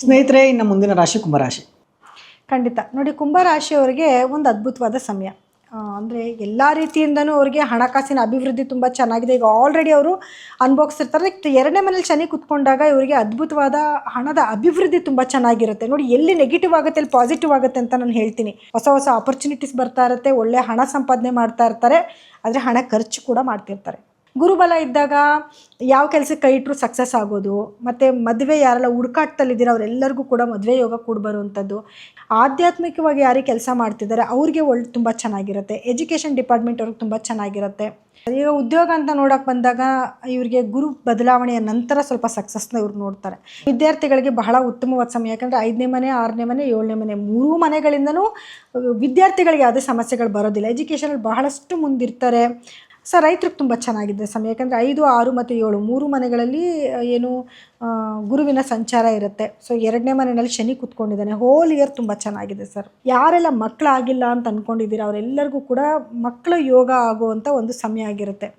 ಸ್ನೇಹಿತರೆ, ಇನ್ನು ಮುಂದಿನ ರಾಶಿ ಕುಂಭರಾಶಿ. ಖಂಡಿತ ನೋಡಿ, ಕುಂಭರಾಶಿಯವರಿಗೆ ಒಂದು ಅದ್ಭುತವಾದ ಸಮಯ. ಅಂದರೆ ಎಲ್ಲ ರೀತಿಯಿಂದನೂ ಅವ್ರಿಗೆ ಹಣಕಾಸಿನ ಅಭಿವೃದ್ಧಿ ತುಂಬ ಚೆನ್ನಾಗಿದೆ. ಈಗ ಆಲ್ರೆಡಿ ಅವರು ಅನುಭವಿಸ್ತಿರ್ತಾರೆ. ಎರಡನೇ ಮನೇಲಿ ಶನಿ ಕುತ್ಕೊಂಡಾಗ ಇವರಿಗೆ ಅದ್ಭುತವಾದ ಹಣದ ಅಭಿವೃದ್ಧಿ ತುಂಬ ಚೆನ್ನಾಗಿರುತ್ತೆ. ನೋಡಿ, ಎಲ್ಲಿ ನೆಗೆಟಿವ್ ಆಗುತ್ತೆ ಅಲ್ಲಿ ಪಾಸಿಟಿವ್ ಆಗುತ್ತೆ ಅಂತ ನಾನು ಹೇಳ್ತೀನಿ. ಹೊಸ ಹೊಸ ಆಪರ್ಚುನಿಟೀಸ್ ಬರ್ತಾ ಇರುತ್ತೆ, ಒಳ್ಳೆ ಹಣ ಸಂಪಾದನೆ ಮಾಡ್ತಾ ಇರ್ತಾರೆ, ಆದರೆ ಹಣ ಖರ್ಚು ಕೂಡ ಮಾಡ್ತಿರ್ತಾರೆ. ಗುರುಬಲ ಇದ್ದಾಗ ಯಾವ ಕೆಲಸಕ್ಕೆ ಕೈ ಇಟ್ಟರು ಸಕ್ಸಸ್ ಆಗೋದು, ಮತ್ತು ಮದುವೆ ಯಾರೆಲ್ಲ ಹುಡುಕಾಟದಲ್ಲಿದ್ದೀರೋ ಅವರೆಲ್ಲರಿಗೂ ಕೂಡ ಮದುವೆ ಯೋಗ ಕೂಡ ಬರುವಂಥದ್ದು. ಆಧ್ಯಾತ್ಮಿಕವಾಗಿ ಯಾರಿಗೆ ಕೆಲಸ ಮಾಡ್ತಿದ್ದಾರೆ ಅವ್ರಿಗೆ ತುಂಬ ಚೆನ್ನಾಗಿರುತ್ತೆ. ಎಜುಕೇಷನ್ ಡಿಪಾರ್ಟ್ಮೆಂಟ್ ಅವ್ರಿಗೆ ತುಂಬ ಚೆನ್ನಾಗಿರುತ್ತೆ. ಈಗ ಉದ್ಯೋಗ ಅಂತ ನೋಡೋಕೆ ಬಂದಾಗ ಇವರಿಗೆ ಗುರು ಬದಲಾವಣೆಯ ನಂತರ ಸ್ವಲ್ಪ ಸಕ್ಸಸ್ನ ಇವ್ರು ನೋಡ್ತಾರೆ. ವಿದ್ಯಾರ್ಥಿಗಳಿಗೆ ಬಹಳ ಉತ್ತಮವಾದ ಸಮಯ. ಯಾಕಂದರೆ 5ನೇ ಮನೆ, 6ನೇ ಮನೆ, 7ನೇ ಮನೆ, 3 ಮನೆಗಳಿಂದನೂ ವಿದ್ಯಾರ್ಥಿಗಳಿಗೆ ಯಾವುದೇ ಸಮಸ್ಯೆಗಳು ಬರೋದಿಲ್ಲ. ಎಜುಕೇಷನಲ್ಲಿ ಬಹಳಷ್ಟು ಮುಂದಿರ್ತಾರೆ. ರೈತರಿಗೆ ತುಂಬ ಚೆನ್ನಾಗಿದೆ ಸಮಯ. ಯಾಕಂದರೆ 5, 6 ಮತ್ತು 7 3 ಮನೆಗಳಲ್ಲಿ ಏನು ಗುರುವಿನ ಸಂಚಾರ ಇರುತ್ತೆ. 2ನೇ ಮನೆಯಲ್ಲಿ ಶನಿ ಕೂತ್ಕೊಂಡಿದ್ದಾನೆ. ಹೋಲ್ ಇಯರ್ ತುಂಬ ಚೆನ್ನಾಗಿದೆ ಸರ್. ಯಾರೆಲ್ಲ ಮಕ್ಕಳಾಗಿಲ್ಲ ಅಂತ ಅಂದ್ಕೊಂಡಿದ್ದೀರಾ ಅವರೆಲ್ಲರಿಗೂ ಕೂಡ ಮಕ್ಕಳ ಯೋಗ ಆಗುವಂಥ ಒಂದು ಸಮಯ ಆಗಿರುತ್ತೆ.